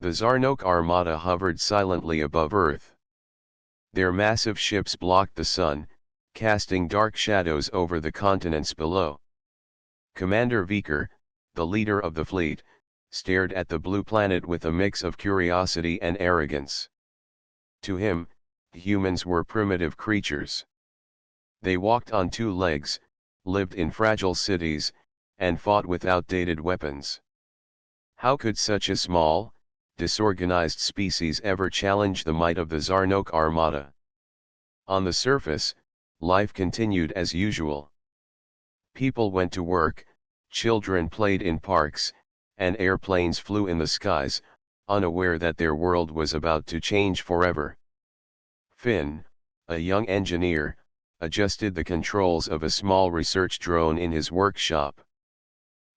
The Zarnok Armada hovered silently above Earth. Their massive ships blocked the sun, casting dark shadows over the continents below. Commander Viker, the leader of the fleet, stared at the blue planet with a mix of curiosity and arrogance. To him, humans were primitive creatures. They walked on two legs, lived in fragile cities, and fought with outdated weapons. How could such a small, disorganized species ever challenge the might of the Zarnok Armada? On the surface, life continued as usual. People went to work, children played in parks, and airplanes flew in the skies, unaware that their world was about to change forever. Finn, a young engineer, adjusted the controls of a small research drone in his workshop.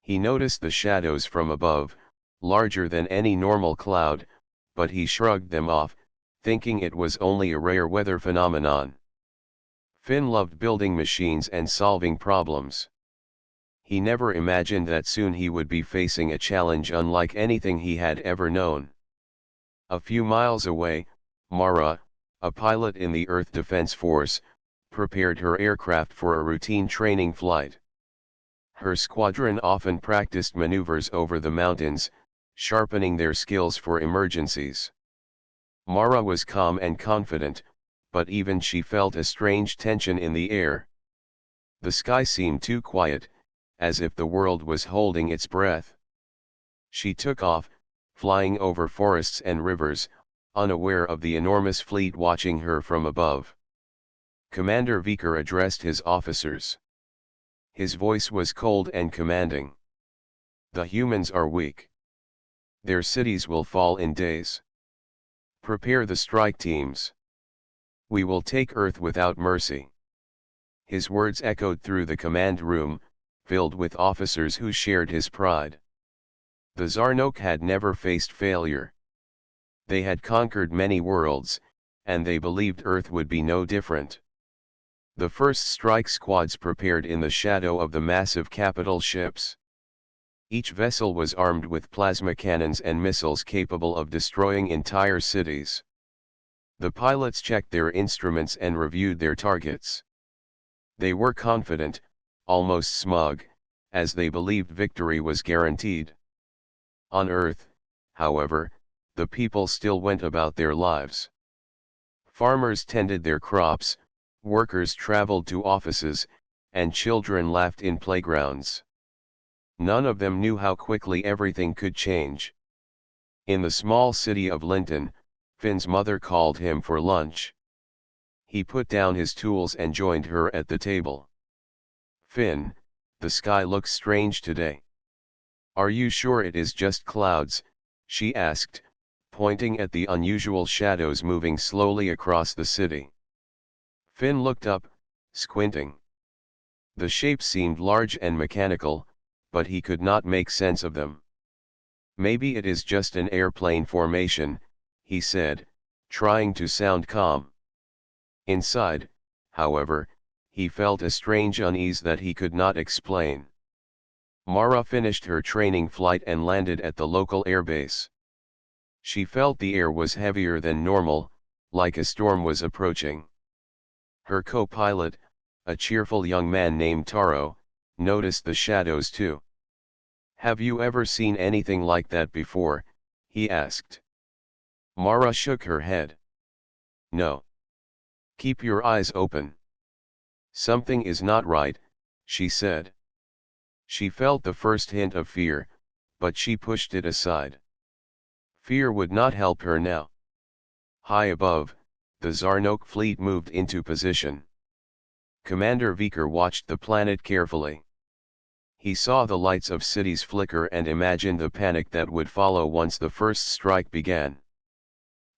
He noticed the shadows from above, larger than any normal cloud, but he shrugged them off, thinking it was only a rare weather phenomenon. Finn loved building machines and solving problems. He never imagined that soon he would be facing a challenge unlike anything he had ever known. A few miles away, Mara, a pilot in the Earth Defense Force, prepared her aircraft for a routine training flight. Her squadron often practiced maneuvers over the mountains, sharpening their skills for emergencies. Mara was calm and confident, but even she felt a strange tension in the air. The sky seemed too quiet, as if the world was holding its breath. She took off, flying over forests and rivers, unaware of the enormous fleet watching her from above. Commander Viker addressed his officers. His voice was cold and commanding. The humans are weak. Their cities will fall in days. Prepare the strike teams. We will take Earth without mercy. His words echoed through the command room, filled with officers who shared his pride. The Zarnok had never faced failure. They had conquered many worlds, and they believed Earth would be no different. The first strike squads prepared in the shadow of the massive capital ships. Each vessel was armed with plasma cannons and missiles capable of destroying entire cities. The pilots checked their instruments and reviewed their targets. They were confident, almost smug, as they believed victory was guaranteed. On Earth, however, the people still went about their lives. Farmers tended their crops, workers traveled to offices, and children laughed in playgrounds. None of them knew how quickly everything could change. In the small city of Linton, Finn's mother called him for lunch. He put down his tools and joined her at the table. "Finn, the sky looks strange today. Are you sure it is just clouds?" she asked, pointing at the unusual shadows moving slowly across the city. Finn looked up, squinting. The shapes seemed large and mechanical, but he could not make sense of them. "Maybe it is just an airplane formation," he said, trying to sound calm. Inside, however, he felt a strange unease that he could not explain. Mara finished her training flight and landed at the local airbase. She felt the air was heavier than normal, like a storm was approaching. Her co-pilot, a cheerful young man named Taro, noticed the shadows too. "Have you ever seen anything like that before?" he asked. Mara shook her head. "No. Keep your eyes open." "Something is not right," she said. She felt the first hint of fear, but she pushed it aside. Fear would not help her now. High above, the Zarnok fleet moved into position. Commander Viker watched the planet carefully. He saw the lights of cities flicker and imagined the panic that would follow once the first strike began.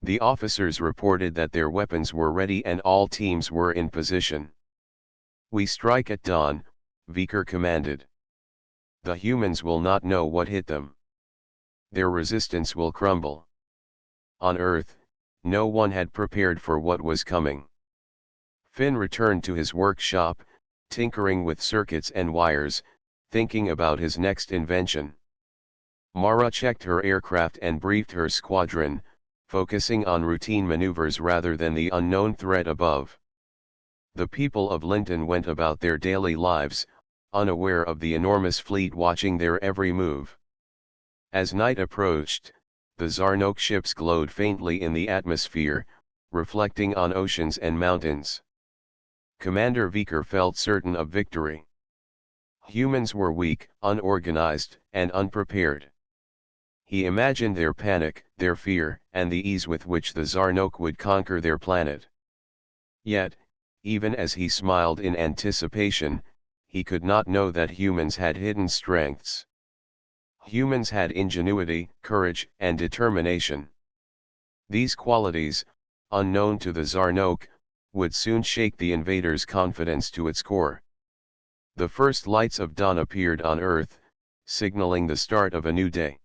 The officers reported that their weapons were ready and all teams were in position. "We strike at dawn," Viker commanded. "The humans will not know what hit them. Their resistance will crumble." On Earth, no one had prepared for what was coming. Finn returned to his workshop, tinkering with circuits and wires, thinking about his next invention. Mara checked her aircraft and briefed her squadron, focusing on routine maneuvers rather than the unknown threat above. The people of Linton went about their daily lives, unaware of the enormous fleet watching their every move. As night approached, the Zarnok ships glowed faintly in the atmosphere, reflecting on oceans and mountains. Commander Viker felt certain of victory. Humans were weak, unorganized, and unprepared. He imagined their panic, their fear, and the ease with which the Zarnok would conquer their planet. Yet, even as he smiled in anticipation, he could not know that humans had hidden strengths. Humans had ingenuity, courage, and determination. These qualities, unknown to the Zarnok, would soon shake the invaders' confidence to its core. The first lights of dawn appeared on Earth, signaling the start of a new day.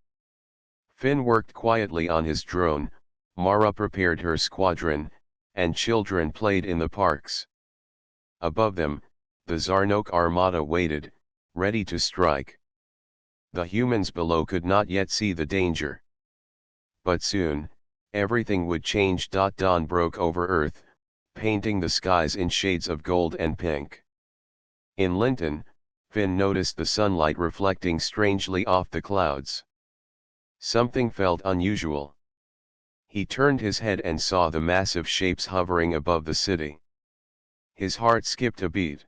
Finn worked quietly on his drone, Mara prepared her squadron, and children played in the parks. Above them, the Zarnok armada waited, ready to strike. The humans below could not yet see the danger. But soon, everything would change. Dawn broke over Earth, painting the skies in shades of gold and pink. In Linton, Finn noticed the sunlight reflecting strangely off the clouds. Something felt unusual. He turned his head and saw the massive shapes hovering above the city. His heart skipped a beat.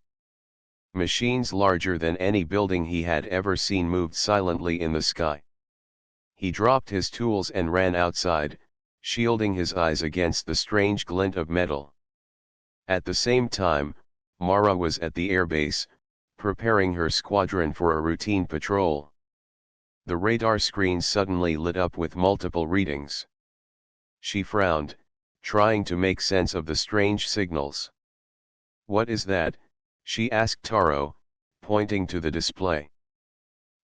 Machines larger than any building he had ever seen moved silently in the sky. He dropped his tools and ran outside, shielding his eyes against the strange glint of metal. At the same time, Mara was at the airbase, preparing her squadron for a routine patrol. The radar screen suddenly lit up with multiple readings. She frowned, trying to make sense of the strange signals. "What is that?" she asked Taro, pointing to the display.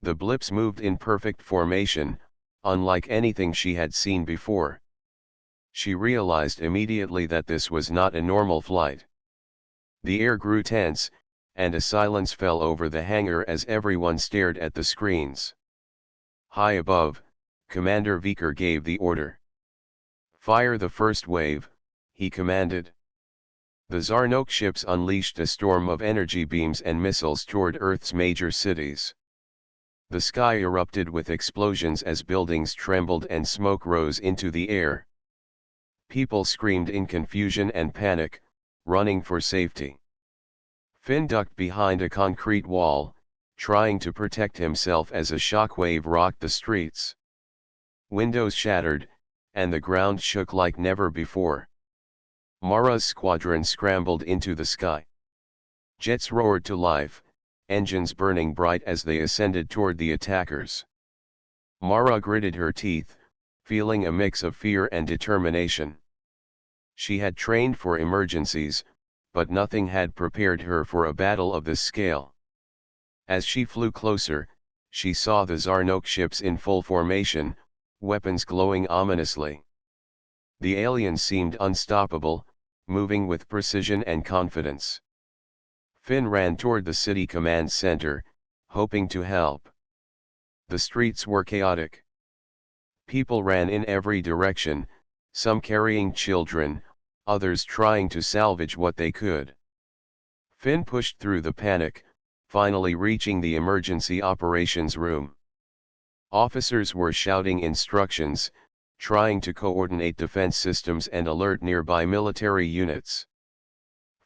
The blips moved in perfect formation, unlike anything she had seen before. She realized immediately that this was not a normal flight. The air grew tense, and a silence fell over the hangar as everyone stared at the screens. High above, Commander Viker gave the order. "Fire the first wave," he commanded. The Zarnok ships unleashed a storm of energy beams and missiles toward Earth's major cities. The sky erupted with explosions as buildings trembled and smoke rose into the air. People screamed in confusion and panic, running for safety. Finn ducked behind a concrete wall, trying to protect himself as a shockwave rocked the streets. Windows shattered, and the ground shook like never before. Mara's squadron scrambled into the sky. Jets roared to life, engines burning bright as they ascended toward the attackers. Mara gritted her teeth, feeling a mix of fear and determination. She had trained for emergencies, but nothing had prepared her for a battle of this scale. As she flew closer, she saw the Zarnok ships in full formation, weapons glowing ominously. The aliens seemed unstoppable, moving with precision and confidence. Finn ran toward the city command center, hoping to help. The streets were chaotic. People ran in every direction, some carrying children, others trying to salvage what they could. Finn pushed through the panic, finally reaching the emergency operations room. Officers were shouting instructions, trying to coordinate defense systems and alert nearby military units.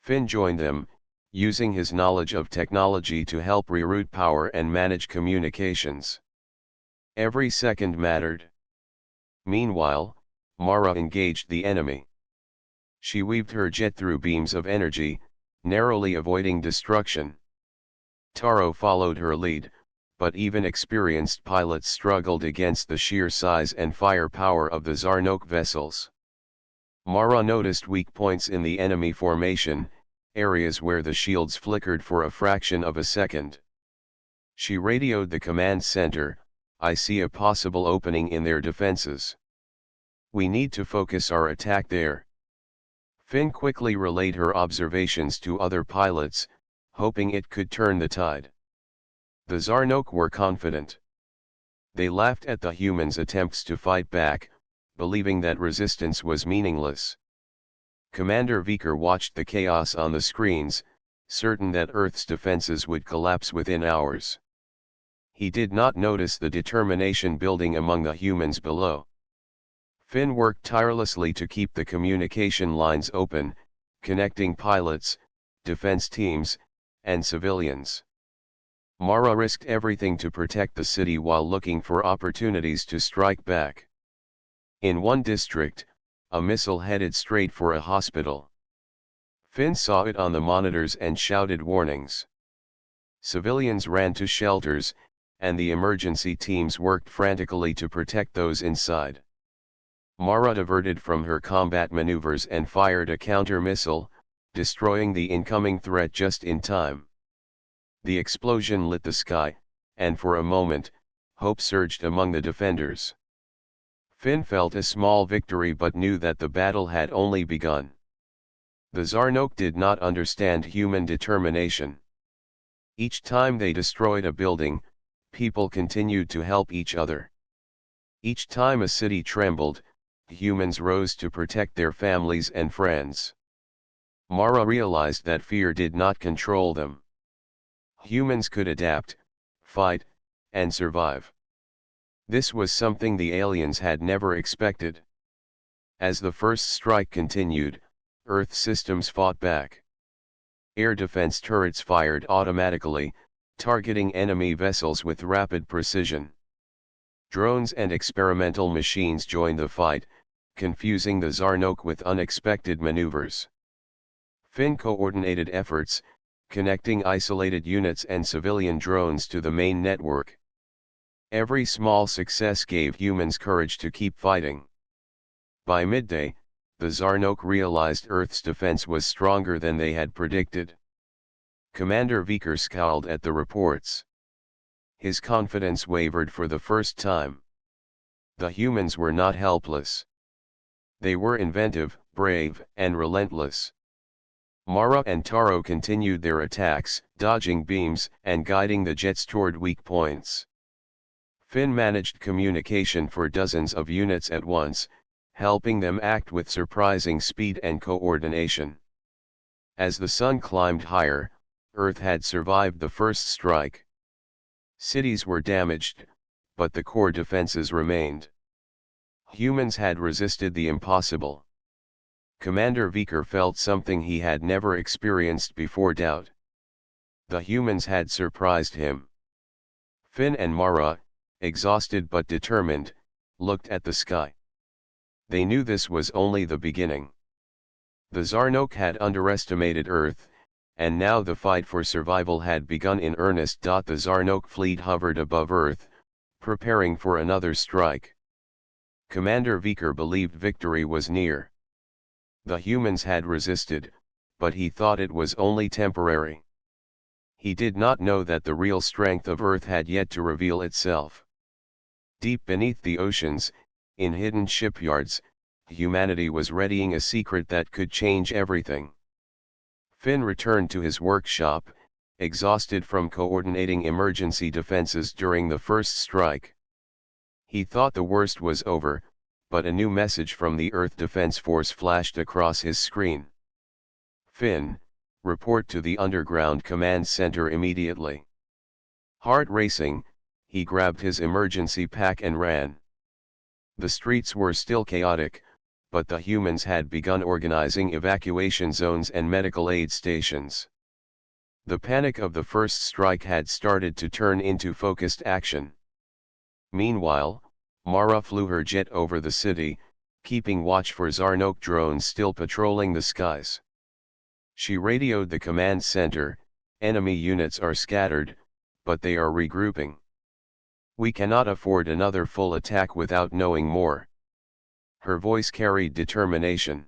Finn joined them, using his knowledge of technology to help reroute power and manage communications. Every second mattered. Meanwhile, Mara engaged the enemy. She weaved her jet through beams of energy, narrowly avoiding destruction. Taro followed her lead, but even experienced pilots struggled against the sheer size and firepower of the Zarnok vessels. Mara noticed weak points in the enemy formation, areas where the shields flickered for a fraction of a second. She radioed the command center, "I see a possible opening in their defenses. We need to focus our attack there." Finn quickly relayed her observations to other pilots, hoping it could turn the tide. The Zarnok were confident. They laughed at the humans' attempts to fight back, believing that resistance was meaningless. Commander Viker watched the chaos on the screens, certain that Earth's defenses would collapse within hours. He did not notice the determination building among the humans below. Finn worked tirelessly to keep the communication lines open, connecting pilots, defense teams, and civilians. Mara risked everything to protect the city while looking for opportunities to strike back. In one district, a missile headed straight for a hospital. Finn saw it on the monitors and shouted warnings. Civilians ran to shelters, and the emergency teams worked frantically to protect those inside. Mara diverted from her combat maneuvers and fired a counter-missile, destroying the incoming threat just in time. The explosion lit the sky, and for a moment, hope surged among the defenders. Finn felt a small victory but knew that the battle had only begun. The Zarnok did not understand human determination. Each time they destroyed a building, people continued to help each other. Each time a city trembled, humans rose to protect their families and friends. Mara realized that fear did not control them. Humans could adapt, fight, and survive. This was something the aliens had never expected. As the first strike continued, Earth systems fought back. Air defense turrets fired automatically, targeting enemy vessels with rapid precision. Drones and experimental machines joined the fight, confusing the Zarnok with unexpected maneuvers. Finn coordinated efforts, connecting isolated units and civilian drones to the main network. Every small success gave humans courage to keep fighting. By midday, the Zarnok realized Earth's defense was stronger than they had predicted. Commander Viker scowled at the reports. His confidence wavered for the first time. The humans were not helpless. They were inventive, brave, and relentless. Mara and Taro continued their attacks, dodging beams and guiding the jets toward weak points. Finn managed communication for dozens of units at once, helping them act with surprising speed and coordination. As the sun climbed higher, Earth had survived the first strike. Cities were damaged, but the core defenses remained. Humans had resisted the impossible. Commander Viker felt something he had never experienced before: doubt. The humans had surprised him. Finn and Mara, exhausted but determined, looked at the sky. They knew this was only the beginning. The Zarnok had underestimated Earth, and now the fight for survival had begun in earnest. The Zarnok fleet hovered above Earth, preparing for another strike. Commander Viker believed victory was near. The humans had resisted, but he thought it was only temporary. He did not know that the real strength of Earth had yet to reveal itself. Deep beneath the oceans, in hidden shipyards, humanity was readying a secret that could change everything. Finn returned to his workshop, exhausted from coordinating emergency defenses during the first strike. He thought the worst was over, but a new message from the Earth Defense Force flashed across his screen. Finn, report to the underground command center immediately. Heart racing, he grabbed his emergency pack and ran. The streets were still chaotic, but the humans had begun organizing evacuation zones and medical aid stations. The panic of the first strike had started to turn into focused action. Meanwhile, Mara flew her jet over the city, keeping watch for Zarnok drones still patrolling the skies. She radioed the command center: enemy units are scattered, but they are regrouping. We cannot afford another full attack without knowing more. Her voice carried determination.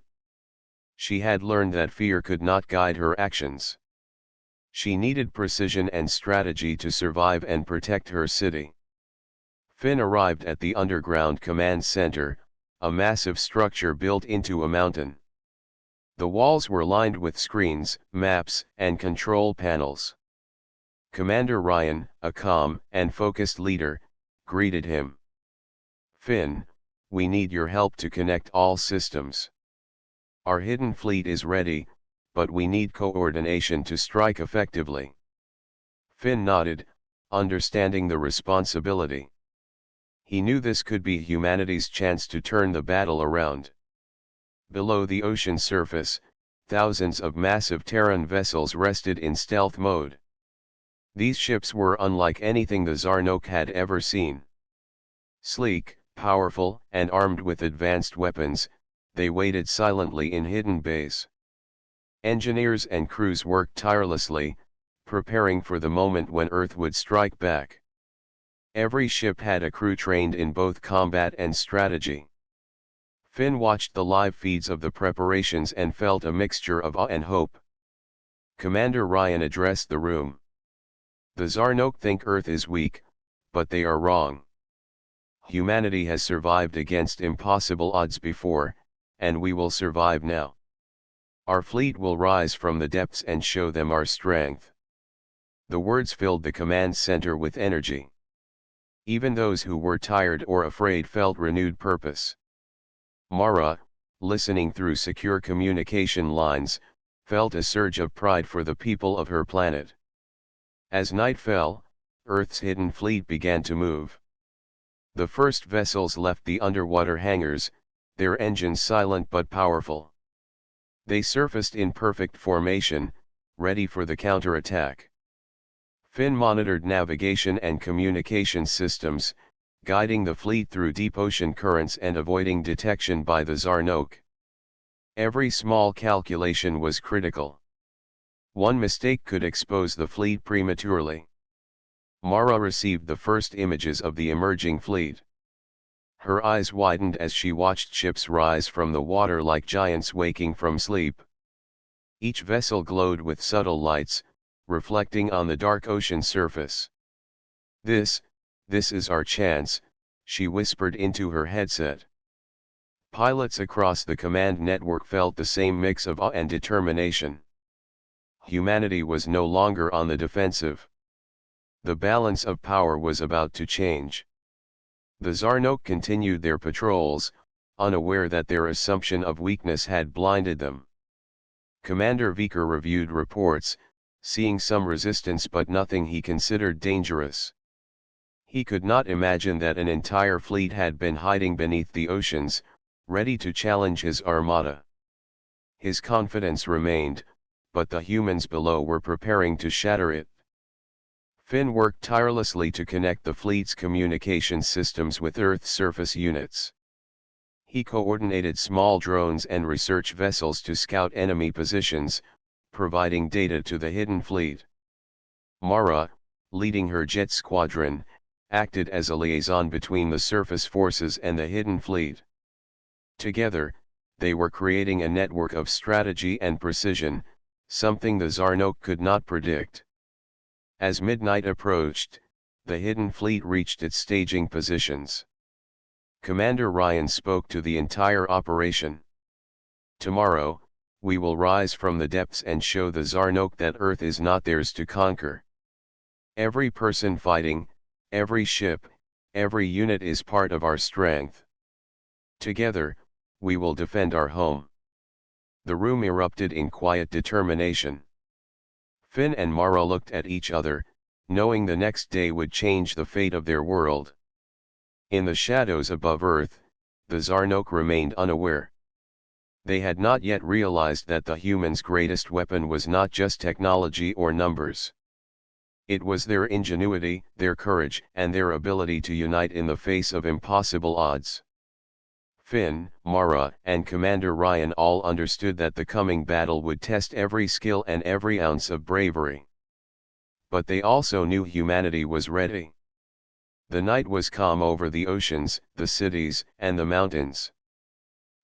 She had learned that fear could not guide her actions. She needed precision and strategy to survive and protect her city. Finn arrived at the underground command center, a massive structure built into a mountain. The walls were lined with screens, maps, and control panels. Commander Ryan, a calm and focused leader, greeted him. "Finn, we need your help to connect all systems. Our hidden fleet is ready, but we need coordination to strike effectively." Finn nodded, understanding the responsibility. He knew this could be humanity's chance to turn the battle around. Below the ocean surface, thousands of massive Terran vessels rested in stealth mode. These ships were unlike anything the Zarnok had ever seen. Sleek, powerful, and armed with advanced weapons, they waited silently in hidden bays. Engineers and crews worked tirelessly, preparing for the moment when Earth would strike back. Every ship had a crew trained in both combat and strategy. Finn watched the live feeds of the preparations and felt a mixture of awe and hope. Commander Ryan addressed the room. "The Zarnok think Earth is weak, but they are wrong. Humanity has survived against impossible odds before, and we will survive now. Our fleet will rise from the depths and show them our strength." The words filled the command center with energy. Even those who were tired or afraid felt renewed purpose. Mara, listening through secure communication lines, felt a surge of pride for the people of her planet. As night fell, Earth's hidden fleet began to move. The first vessels left the underwater hangars, their engines silent but powerful. They surfaced in perfect formation, ready for the counterattack. Finn monitored navigation and communication systems, guiding the fleet through deep ocean currents and avoiding detection by the Zarnok. Every small calculation was critical. One mistake could expose the fleet prematurely. Mara received the first images of the emerging fleet. Her eyes widened as she watched ships rise from the water like giants waking from sleep. Each vessel glowed with subtle lights, reflecting on the dark ocean surface. This is our chance," she whispered into her headset. Pilots across the command network felt the same mix of awe and determination. Humanity was no longer on the defensive. The balance of power was about to change. The Zarnok continued their patrols, unaware that their assumption of weakness had blinded them. Commander Viker reviewed reports, seeing some resistance but nothing he considered dangerous. He could not imagine that an entire fleet had been hiding beneath the oceans, ready to challenge his armada. His confidence remained, but the humans below were preparing to shatter it. Finn worked tirelessly to connect the fleet's communication systems with Earth's surface units. He coordinated small drones and research vessels to scout enemy positions, providing data to the hidden fleet. Mara, leading her jet squadron, acted as a liaison between the surface forces and the hidden fleet. Together, they were creating a network of strategy and precision, something the Zarnok could not predict. As midnight approached, the hidden fleet reached its staging positions. Commander Ryan spoke to the entire operation. "Tomorrow, we will rise from the depths and show the Zarnok that Earth is not theirs to conquer. Every person fighting, every ship, every unit is part of our strength. Together, we will defend our home." The room erupted in quiet determination. Finn and Mara looked at each other, knowing the next day would change the fate of their world. In the shadows above Earth, the Zarnok remained unaware. They had not yet realized that the humans' greatest weapon was not just technology or numbers. It was their ingenuity, their courage, and their ability to unite in the face of impossible odds. Finn, Mara, and Commander Ryan all understood that the coming battle would test every skill and every ounce of bravery. But they also knew humanity was ready. The night was calm over the oceans, the cities, and the mountains.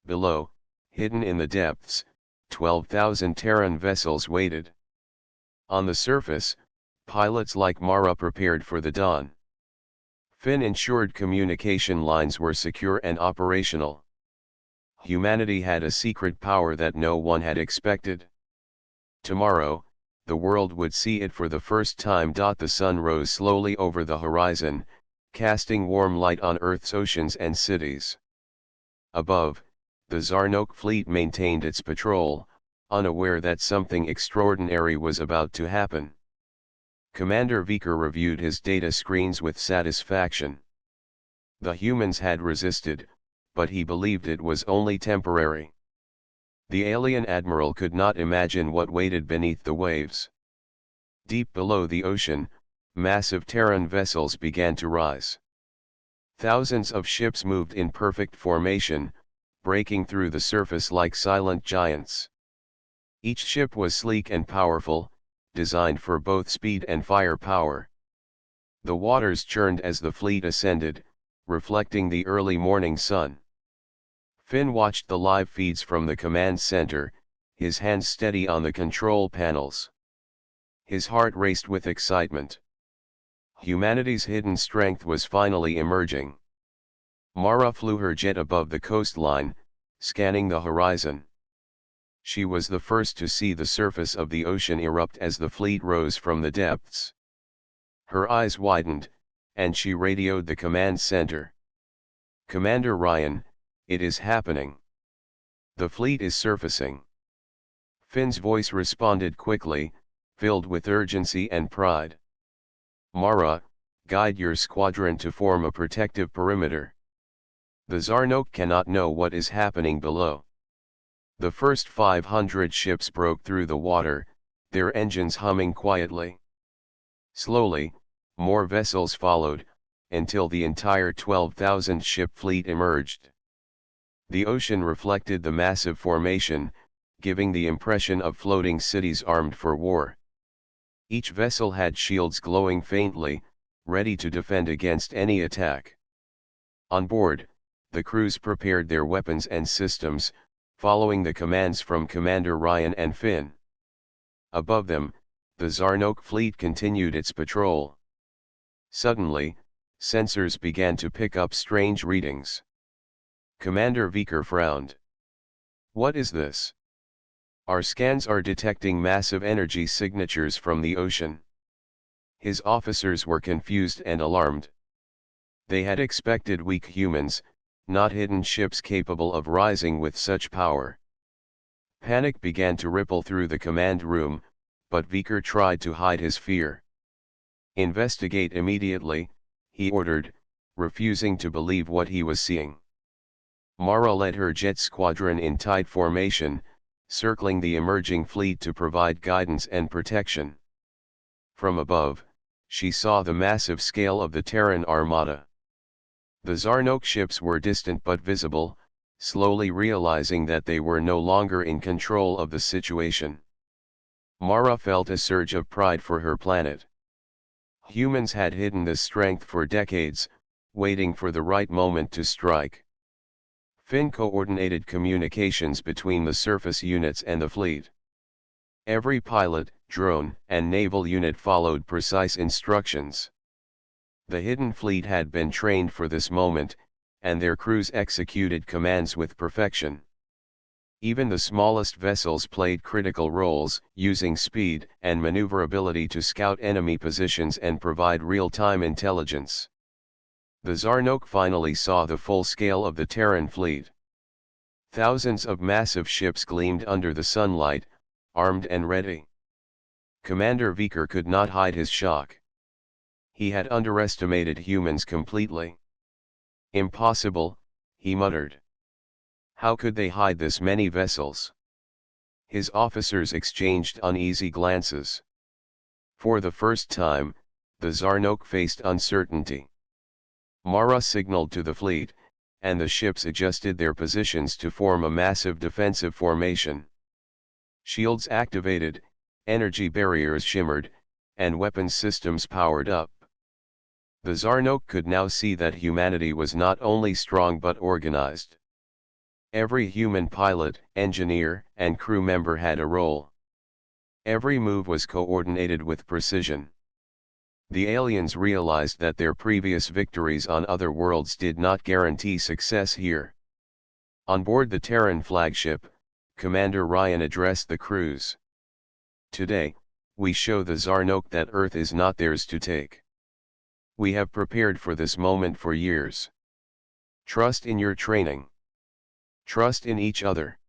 Below, hidden in the depths, 12,000 Terran vessels waited. On the surface, pilots like Mara prepared for the dawn. Finn ensured communication lines were secure and operational. Humanity had a secret power that no one had expected. Tomorrow, the world would see it for the first time. The sun rose slowly over the horizon, casting warm light on Earth's oceans and cities. Above, the Zarnok fleet maintained its patrol, unaware that something extraordinary was about to happen. Commander Viker reviewed his data screens with satisfaction. The humans had resisted, but he believed it was only temporary. The alien admiral could not imagine what waited beneath the waves. Deep below the ocean, massive Terran vessels began to rise. Thousands of ships moved in perfect formation, breaking through the surface like silent giants. Each ship was sleek and powerful, designed for both speed and firepower. The waters churned as the fleet ascended, reflecting the early morning sun. Finn watched the live feeds from the command center, his hands steady on the control panels. His heart raced with excitement. Humanity's hidden strength was finally emerging. Mara flew her jet above the coastline, scanning the horizon. She was the first to see the surface of the ocean erupt as the fleet rose from the depths. Her eyes widened, and she radioed the command center. "Commander Ryan, it is happening. The fleet is surfacing." Finn's voice responded quickly, filled with urgency and pride. "Mara, guide your squadron to form a protective perimeter. The Zarnok cannot know what is happening below." The first 500 ships broke through the water, their engines humming quietly. Slowly, more vessels followed, until the entire 12,000 ship fleet emerged. The ocean reflected the massive formation, giving the impression of floating cities armed for war. Each vessel had shields glowing faintly, ready to defend against any attack. On board, the crews prepared their weapons and systems, following the commands from Commander Ryan and Finn. Above them, the Zarnok fleet continued its patrol. Suddenly, sensors began to pick up strange readings. Commander Viker frowned. "What is this? Our scans are detecting massive energy signatures from the ocean." His officers were confused and alarmed. They had expected weak humans, not hidden ships capable of rising with such power. Panic began to ripple through the command room, but Viker tried to hide his fear. "Investigate immediately," he ordered, refusing to believe what he was seeing. Mara led her jet squadron in tight formation, circling the emerging fleet to provide guidance and protection. From above, she saw the massive scale of the Terran armada. The Zarnok ships were distant but visible, slowly realizing that they were no longer in control of the situation. Mara felt a surge of pride for her planet. Humans had hidden this strength for decades, waiting for the right moment to strike. Finn coordinated communications between the surface units and the fleet. Every pilot, drone, and naval unit followed precise instructions. The hidden fleet had been trained for this moment, and their crews executed commands with perfection. Even the smallest vessels played critical roles, using speed and maneuverability to scout enemy positions and provide real-time intelligence. The Zarnok finally saw the full scale of the Terran fleet. Thousands of massive ships gleamed under the sunlight, armed and ready. Commander Viker could not hide his shock. He had underestimated humans completely. "Impossible," he muttered. "How could they hide this many vessels?" His officers exchanged uneasy glances. For the first time, the Zarnok faced uncertainty. Mara signaled to the fleet, and the ships adjusted their positions to form a massive defensive formation. Shields activated, energy barriers shimmered, and weapons systems powered up. The Zarnok could now see that humanity was not only strong but organized. Every human pilot, engineer, and crew member had a role. Every move was coordinated with precision. The aliens realized that their previous victories on other worlds did not guarantee success here. On board the Terran flagship, Commander Ryan addressed the crews. "Today, we show the Zarnok that Earth is not theirs to take. We have prepared for this moment for years. Trust in your training. Trust in each other.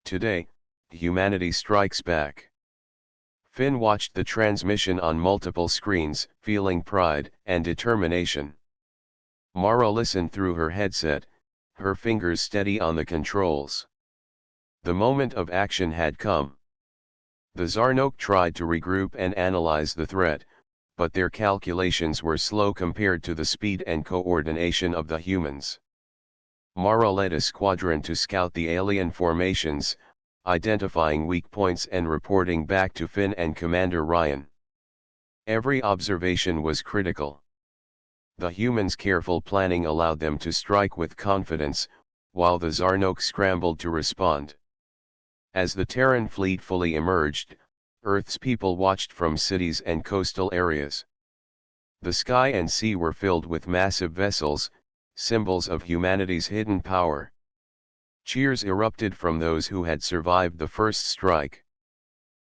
Today, humanity strikes back. Finn watched the transmission on multiple screens, feeling pride and determination. Mara listened through her headset, her fingers steady on the controls. The moment of action had come. The Zarnok tried to regroup and analyze the threat, but their calculations were slow compared to the speed and coordination of the humans. Mara led a squadron to scout the alien formations, identifying weak points and reporting back to Finn and Commander Ryan. Every observation was critical. The humans' careful planning allowed them to strike with confidence, while the Zarnok scrambled to respond. As the Terran fleet fully emerged, Earth's people watched from cities and coastal areas. The sky and sea were filled with massive vessels, symbols of humanity's hidden power. Cheers erupted from those who had survived the first strike.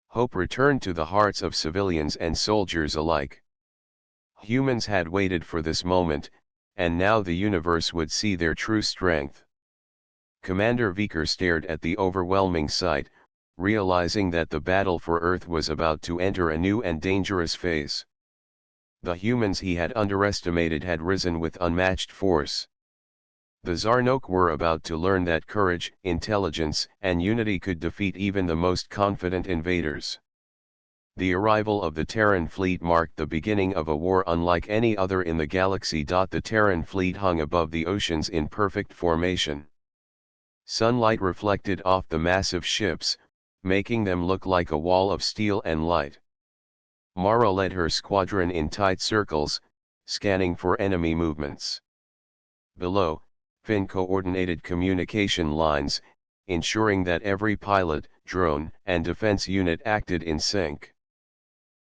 Hope returned to the hearts of civilians and soldiers alike. Humans had waited for this moment, and now the universe would see their true strength. Commander Vicker stared at the overwhelming sight, realizing that the battle for Earth was about to enter a new and dangerous phase. The humans he had underestimated had risen with unmatched force. The Zarnok were about to learn that courage, intelligence, and unity could defeat even the most confident invaders. The arrival of the Terran fleet marked the beginning of a war unlike any other in the galaxy. The Terran fleet hung above the oceans in perfect formation. Sunlight reflected off the massive ships, making them look like a wall of steel and light. Mara led her squadron in tight circles, scanning for enemy movements. Below, Finn coordinated communication lines, ensuring that every pilot, drone, and defense unit acted in sync.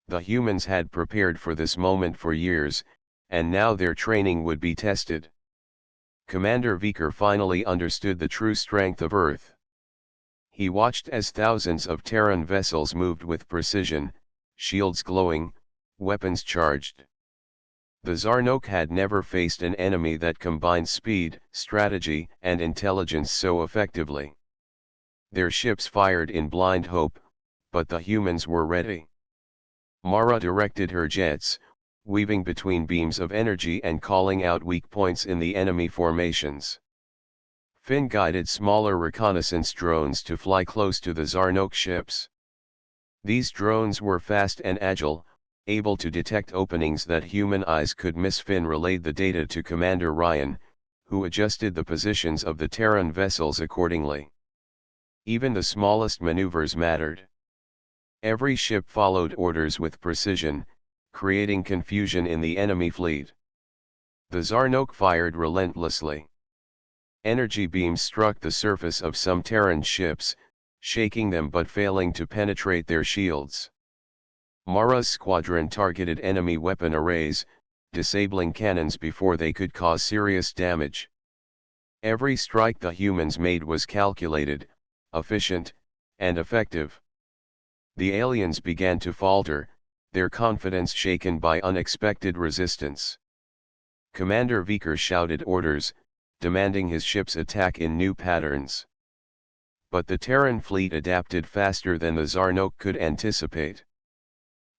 The humans had prepared for this moment for years, and now their training would be tested. Commander Vicker finally understood the true strength of Earth. He watched as thousands of Terran vessels moved with precision, shields glowing, weapons charged. The Zarnok had never faced an enemy that combined speed, strategy, and intelligence so effectively. Their ships fired in blind hope, but the humans were ready. Mara directed her jets, weaving between beams of energy and calling out weak points in the enemy formations. Finn guided smaller reconnaissance drones to fly close to the Zarnok ships. These drones were fast and agile, able to detect openings that human eyes could miss. Finn relayed the data to Commander Ryan, who adjusted the positions of the Terran vessels accordingly. Even the smallest maneuvers mattered. Every ship followed orders with precision, creating confusion in the enemy fleet. The Zarnok fired relentlessly. Energy beams struck the surface of some Terran ships, shaking them but failing to penetrate their shields. Mara's squadron targeted enemy weapon arrays, disabling cannons before they could cause serious damage. Every strike the humans made was calculated, efficient, and effective. The aliens began to falter, their confidence shaken by unexpected resistance. Commander Vicker shouted orders, demanding his ships attack in new patterns. But the Terran fleet adapted faster than the Zarnok could anticipate.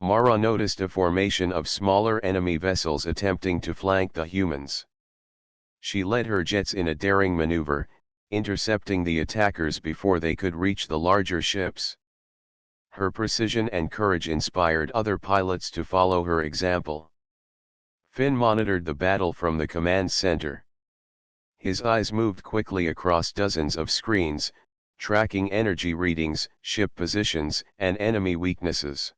Mara noticed a formation of smaller enemy vessels attempting to flank the humans. She led her jets in a daring maneuver, intercepting the attackers before they could reach the larger ships. Her precision and courage inspired other pilots to follow her example. Finn monitored the battle from the command center. His eyes moved quickly across dozens of screens, tracking energy readings, ship positions, and enemy weaknesses.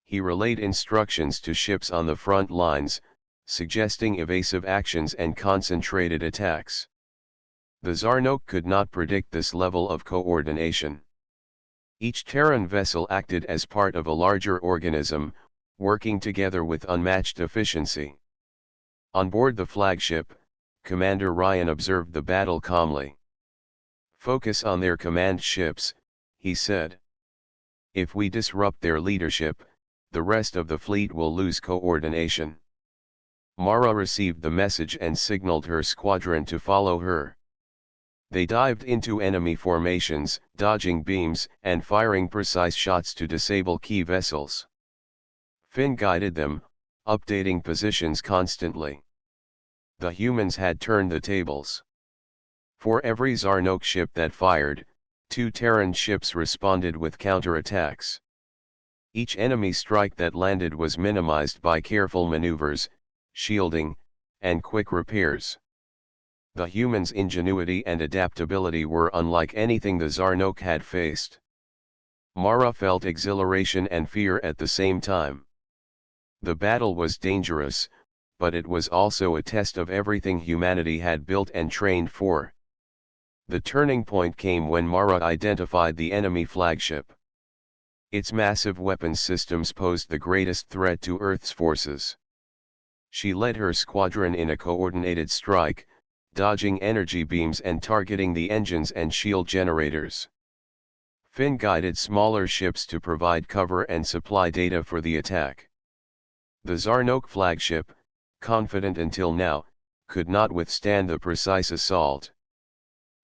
He relayed instructions to ships on the front lines, suggesting evasive actions and concentrated attacks. The Zarnok could not predict this level of coordination. Each Terran vessel acted as part of a larger organism, working together with unmatched efficiency. On board the flagship, Commander Ryan observed the battle calmly. "Focus on their command ships," he said. "If we disrupt their leadership, the rest of the fleet will lose coordination." Mara received the message and signaled her squadron to follow her. They dived into enemy formations, dodging beams and firing precise shots to disable key vessels. Finn guided them, updating positions constantly. The humans had turned the tables. For every Zarnok ship that fired, 2 Terran ships responded with counterattacks. Each enemy strike that landed was minimized by careful maneuvers, shielding, and quick repairs. The humans' ingenuity and adaptability were unlike anything the Zarnok had faced. Mara felt exhilaration and fear at the same time. The battle was dangerous, but it was also a test of everything humanity had built and trained for. The turning point came when Mara identified the enemy flagship. Its massive weapons systems posed the greatest threat to Earth's forces. She led her squadron in a coordinated strike, dodging energy beams and targeting the engines and shield generators. Finn guided smaller ships to provide cover and supply data for the attack. The Zarnok flagship, confident until now, could not withstand the precise assault.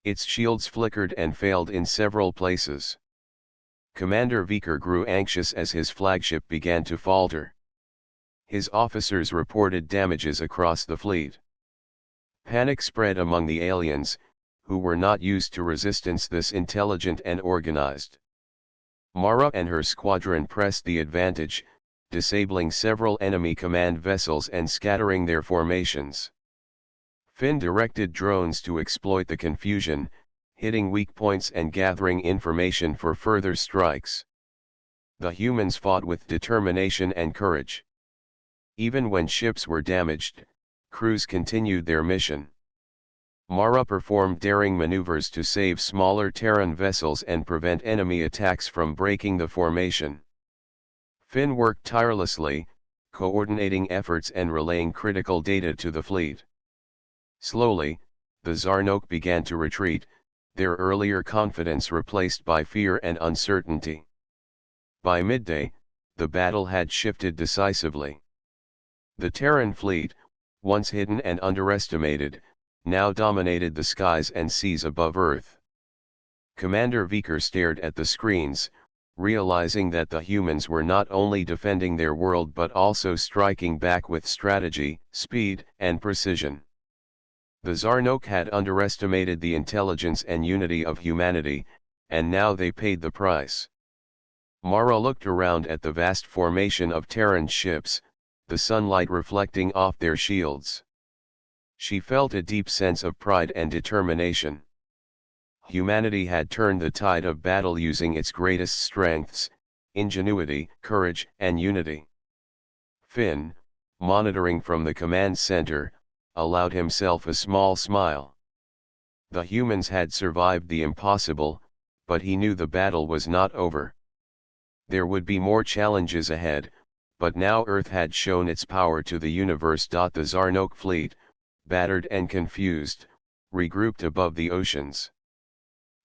Its shields flickered and failed in several places. Commander Viker grew anxious as his flagship began to falter. His officers reported damages across the fleet. Panic spread among the aliens, who were not used to resistance this intelligent and organized. Mara and her squadron pressed the advantage, disabling several enemy command vessels and scattering their formations. Finn directed drones to exploit the confusion, hitting weak points and gathering information for further strikes. The humans fought with determination and courage. Even when ships were damaged, crews continued their mission. Mara performed daring maneuvers to save smaller Terran vessels and prevent enemy attacks from breaking the formation. Finn worked tirelessly, coordinating efforts and relaying critical data to the fleet. Slowly, the Zarnok began to retreat, their earlier confidence replaced by fear and uncertainty. By midday, the battle had shifted decisively. The Terran fleet, once hidden and underestimated, now dominated the skies and seas above Earth. Commander Viker stared at the screens, realizing that the humans were not only defending their world but also striking back with strategy, speed, and precision. The Zarnok had underestimated the intelligence and unity of humanity, and now they paid the price. Mara looked around at the vast formation of Terran ships, the sunlight reflecting off their shields. She felt a deep sense of pride and determination. Humanity had turned the tide of battle using its greatest strengths, ingenuity, courage, and unity. Finn, monitoring from the command center, allowed himself a small smile. The humans had survived the impossible, but he knew the battle was not over. There would be more challenges ahead, but now Earth had shown its power to the universe. The Zarnok fleet, battered and confused, regrouped above the oceans.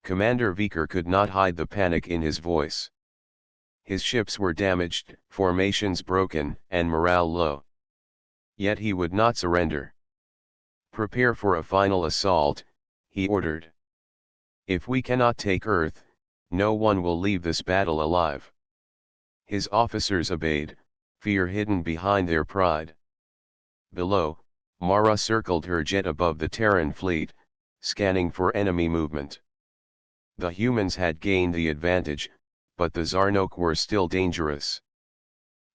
Commander Viker could not hide the panic in his voice. His ships were damaged, formations broken, and morale low. Yet he would not surrender. "Prepare for a final assault," he ordered. "If we cannot take Earth, no one will leave this battle alive." His officers obeyed, fear hidden behind their pride. Below, Mara circled her jet above the Terran fleet, scanning for enemy movement. The humans had gained the advantage, but the Zarnok were still dangerous.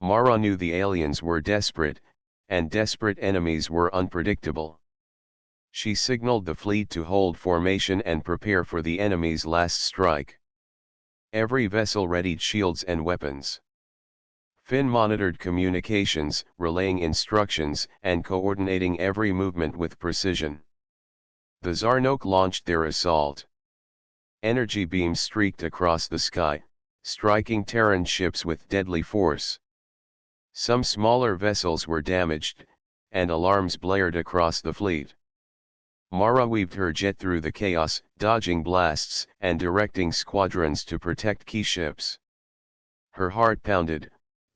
Mara knew the aliens were desperate, and desperate enemies were unpredictable. She signaled the fleet to hold formation and prepare for the enemy's last strike. Every vessel readied shields and weapons. Finn monitored communications, relaying instructions and coordinating every movement with precision. The Zarnok launched their assault. Energy beams streaked across the sky, striking Terran ships with deadly force. Some smaller vessels were damaged, and alarms blared across the fleet. Mara weaved her jet through the chaos, dodging blasts and directing squadrons to protect key ships. Her heart pounded,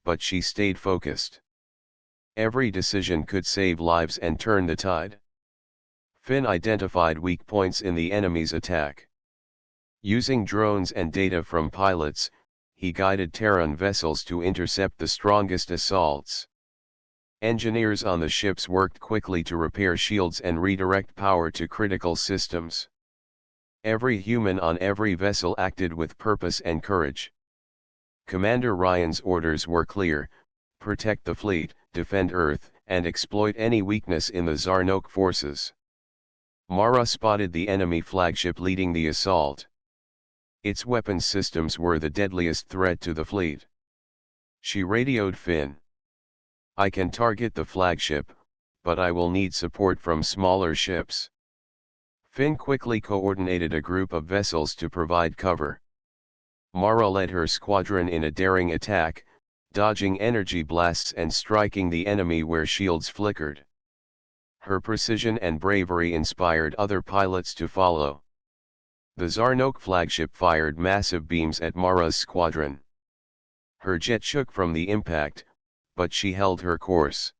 but she stayed focused. Every decision could save lives and turn the tide. Finn identified weak points in the enemy's attack. Using drones and data from pilots, he guided Terran vessels to intercept the strongest assaults. Engineers on the ships worked quickly to repair shields and redirect power to critical systems. Every human on every vessel acted with purpose and courage. Commander Ryan's orders were clear: protect the fleet, defend Earth, and exploit any weakness in the Zarnok forces. Mara spotted the enemy flagship leading the assault. Its weapons systems were the deadliest threat to the fleet. She radioed Finn. "I can target the flagship, but I will need support from smaller ships." Finn quickly coordinated a group of vessels to provide cover. Mara led her squadron in a daring attack, dodging energy blasts and striking the enemy where shields flickered. Her precision and bravery inspired other pilots to follow. The Zarnok flagship fired massive beams at Mara's squadron. Her jet shook from the impact, but she held her course.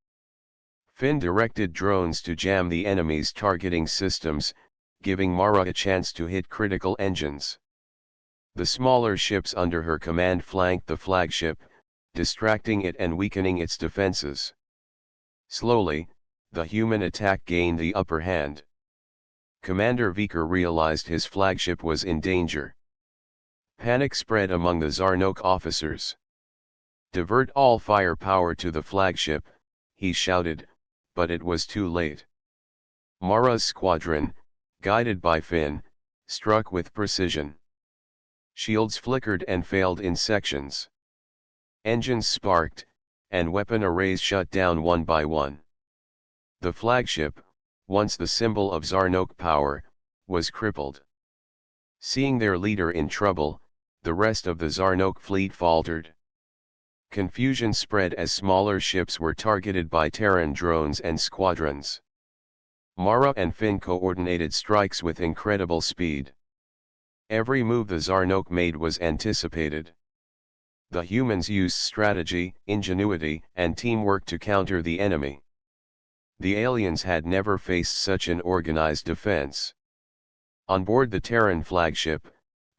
Finn directed drones to jam the enemy's targeting systems, giving Mara a chance to hit critical engines. The smaller ships under her command flanked the flagship, distracting it and weakening its defenses. Slowly, the human attack gained the upper hand. Commander Viker realized his flagship was in danger. Panic spread among the Zarnok officers. "Divert all firepower to the flagship," he shouted, but it was too late. Mara's squadron, guided by Finn, struck with precision. Shields flickered and failed in sections. Engines sparked, and weapon arrays shut down one by one. The flagship, once the symbol of Zarnok power, was crippled. Seeing their leader in trouble, the rest of the Zarnok fleet faltered. Confusion spread as smaller ships were targeted by Terran drones and squadrons. Mara and Finn coordinated strikes with incredible speed. Every move the Zarnok made was anticipated. The humans used strategy, ingenuity, and teamwork to counter the enemy. The aliens had never faced such an organized defense. On board the Terran flagship,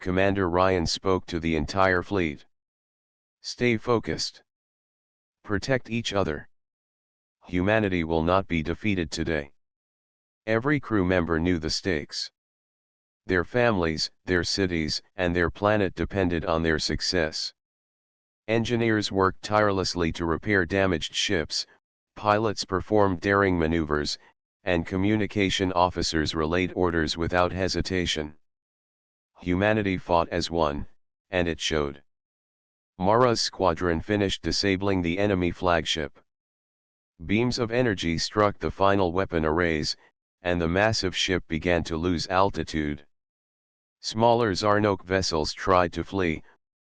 Commander Ryan spoke to the entire fleet. "Stay focused. Protect each other. Humanity will not be defeated today." Every crew member knew the stakes. Their families, their cities, and their planet depended on their success. Engineers worked tirelessly to repair damaged ships, pilots performed daring maneuvers, and communication officers relayed orders without hesitation. Humanity fought as one, and it showed. Mara's squadron finished disabling the enemy flagship. Beams of energy struck the final weapon arrays, and the massive ship began to lose altitude. Smaller Zarnok vessels tried to flee,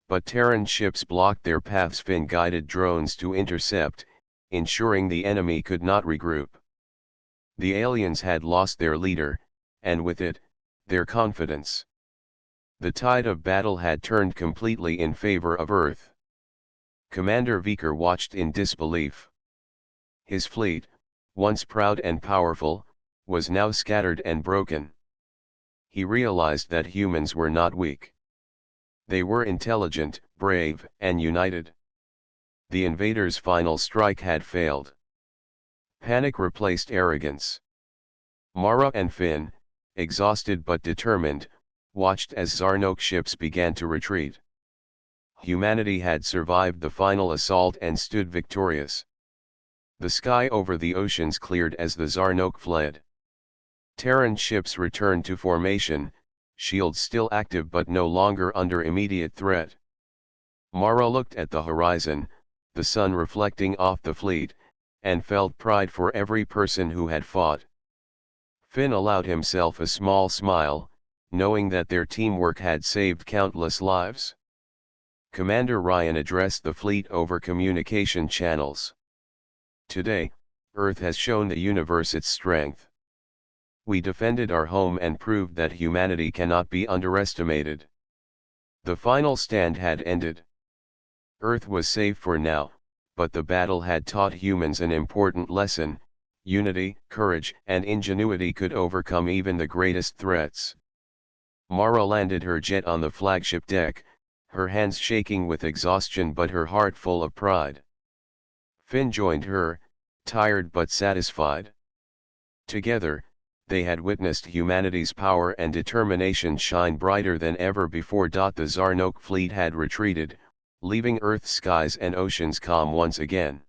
but Terran ships blocked their paths. Finn guided drones to intercept, ensuring the enemy could not regroup. The aliens had lost their leader, and with it, their confidence. The tide of battle had turned completely in favor of Earth. Commander Viker watched in disbelief. His fleet, once proud and powerful, was now scattered and broken. He realized that humans were not weak. They were intelligent, brave, and united. The invaders' final strike had failed. Panic replaced arrogance. Mara and Finn, exhausted but determined, watched as Zarnok ships began to retreat. Humanity had survived the final assault and stood victorious. The sky over the oceans cleared as the Zarnok fled. Terran ships returned to formation, shields still active but no longer under immediate threat. Mara looked at the horizon, the sun reflecting off the fleet, and felt pride for every person who had fought. Finn allowed himself a small smile, knowing that their teamwork had saved countless lives. Commander Ryan addressed the fleet over communication channels. "Today, Earth has shown the universe its strength. We defended our home and proved that humanity cannot be underestimated." The final stand had ended. Earth was safe for now, but the battle had taught humans an important lesson: unity, courage, and ingenuity could overcome even the greatest threats. Mara landed her jet on the flagship deck, her hands shaking with exhaustion but her heart full of pride. Finn joined her, tired but satisfied. Together, they had witnessed humanity's power and determination shine brighter than ever before. The Zarnok fleet had retreated, leaving Earth's skies and oceans calm once again.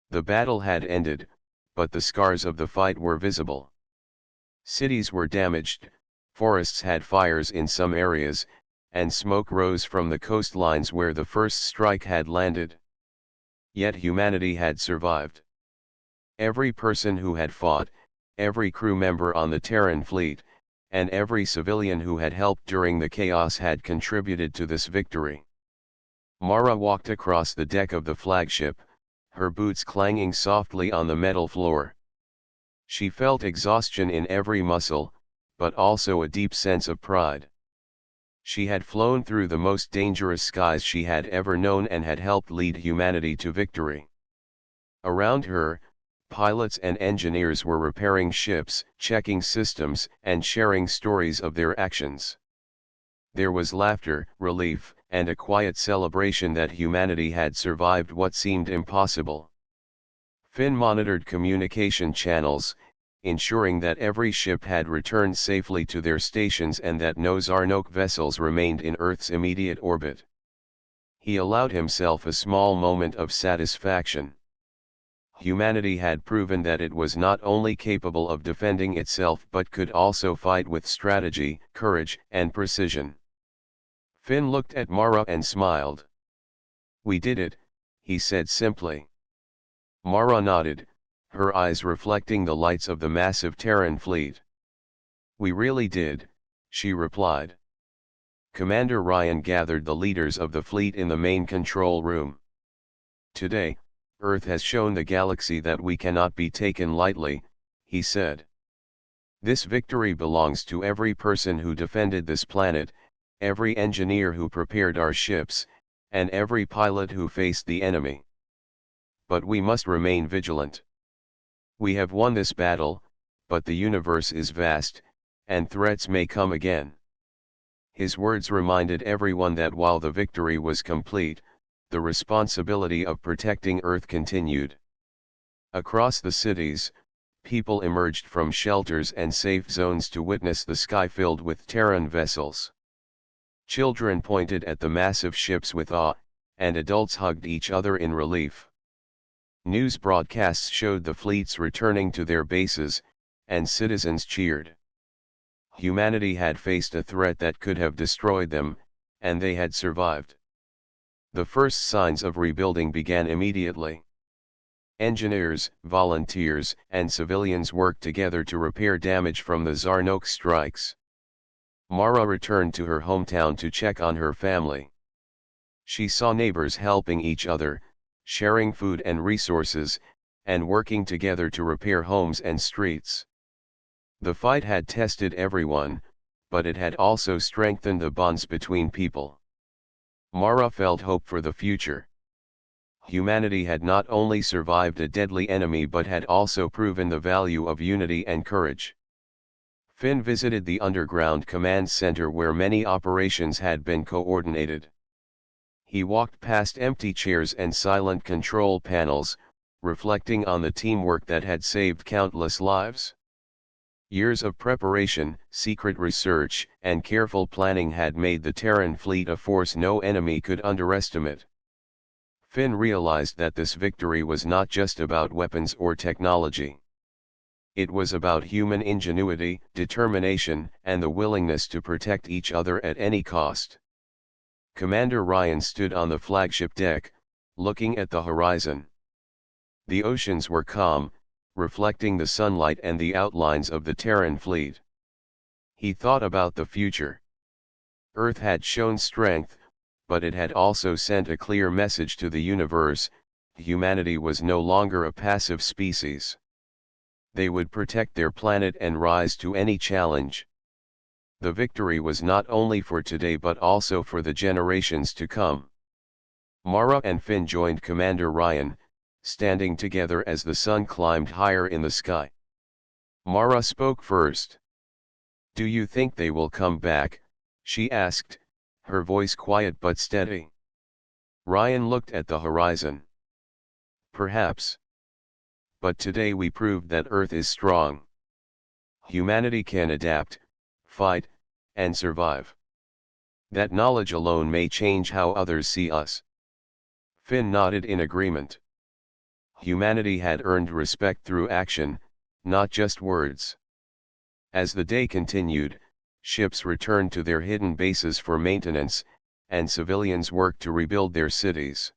The battle had ended, but the scars of the fight were visible. Cities were damaged, forests had fires in some areas, and smoke rose from the coastlines where the first strike had landed. Yet humanity had survived. Every person who had fought, every crew member on the Terran fleet, and every civilian who had helped during the chaos had contributed to this victory. Mara walked across the deck of the flagship, her boots clanging softly on the metal floor. She felt exhaustion in every muscle, but also a deep sense of pride. She had flown through the most dangerous skies she had ever known and had helped lead humanity to victory. Around her, pilots and engineers were repairing ships, checking systems, and sharing stories of their actions. There was laughter, relief, and a quiet celebration that humanity had survived what seemed impossible. Finn monitored communication channels, ensuring that every ship had returned safely to their stations and that no Zarnok vessels remained in Earth's immediate orbit. He allowed himself a small moment of satisfaction. Humanity had proven that it was not only capable of defending itself but could also fight with strategy, courage, and precision. Finn looked at Mara and smiled. "We did it," he said simply. Mara nodded, her eyes reflecting the lights of the massive Terran fleet. "We really did," she replied. Commander Ryan gathered the leaders of the fleet in the main control room. "Today, Earth has shown the galaxy that we cannot be taken lightly," he said. "This victory belongs to every person who defended this planet, every engineer who prepared our ships, and every pilot who faced the enemy. But we must remain vigilant. We have won this battle, but the universe is vast, and threats may come again." His words reminded everyone that while the victory was complete, the responsibility of protecting Earth continued. Across the cities, people emerged from shelters and safe zones to witness the sky filled with Terran vessels. Children pointed at the massive ships with awe, and adults hugged each other in relief. News broadcasts showed the fleets returning to their bases, and citizens cheered. Humanity had faced a threat that could have destroyed them, and they had survived. The first signs of rebuilding began immediately. Engineers, volunteers, and civilians worked together to repair damage from the Zarnok strikes. Mara returned to her hometown to check on her family. She saw neighbors helping each other, sharing food and resources, and working together to repair homes and streets. The fight had tested everyone, but it had also strengthened the bonds between people. Mara felt hope for the future. Humanity had not only survived a deadly enemy but had also proven the value of unity and courage. Finn visited the underground command center where many operations had been coordinated. He walked past empty chairs and silent control panels, reflecting on the teamwork that had saved countless lives. Years of preparation, secret research, and careful planning had made the Terran fleet a force no enemy could underestimate. Finn realized that this victory was not just about weapons or technology. It was about human ingenuity, determination, and the willingness to protect each other at any cost. Commander Ryan stood on the flagship deck, looking at the horizon. The oceans were calm, reflecting the sunlight and the outlines of the Terran fleet. He thought about the future. Earth had shown strength, but it had also sent a clear message to the universe: humanity was no longer a passive species. They would protect their planet and rise to any challenge. The victory was not only for today but also for the generations to come. Mara and Finn joined Commander Ryan, standing together as the sun climbed higher in the sky. Mara spoke first. "Do you think they will come back?" she asked, her voice quiet but steady. Ryan looked at the horizon. "Perhaps. But today we proved that Earth is strong. Humanity can adapt, fight, and survive. That knowledge alone may change how others see us." Finn nodded in agreement. Humanity had earned respect through action, not just words. As the day continued, ships returned to their hidden bases for maintenance, and civilians worked to rebuild their cities.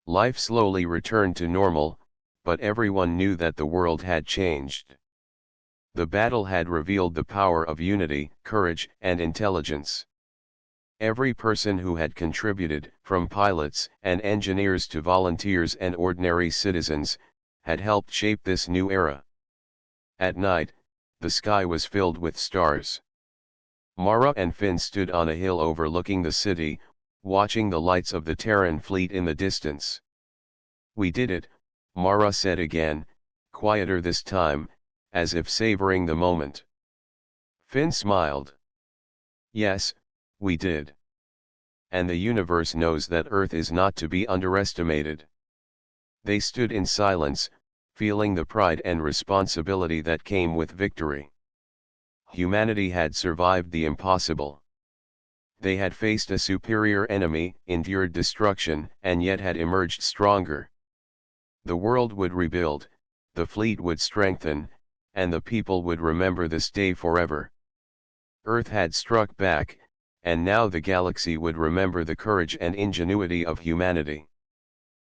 Life slowly returned to normal, but everyone knew that the world had changed. The battle had revealed the power of unity, courage, and intelligence. Every person who had contributed, from pilots and engineers to volunteers and ordinary citizens, had helped shape this new era. At night, the sky was filled with stars. Mara and Finn stood on a hill overlooking the city, watching the lights of the Terran fleet in the distance. "We did it," Mara said again, quieter this time, as if savoring the moment. Finn smiled. "Yes, we did. And the universe knows that Earth is not to be underestimated." They stood in silence, feeling the pride and responsibility that came with victory. Humanity had survived the impossible. They had faced a superior enemy, endured destruction, and yet had emerged stronger. The world would rebuild, the fleet would strengthen, and the people would remember this day forever. Earth had struck back, and now the galaxy would remember the courage and ingenuity of humanity.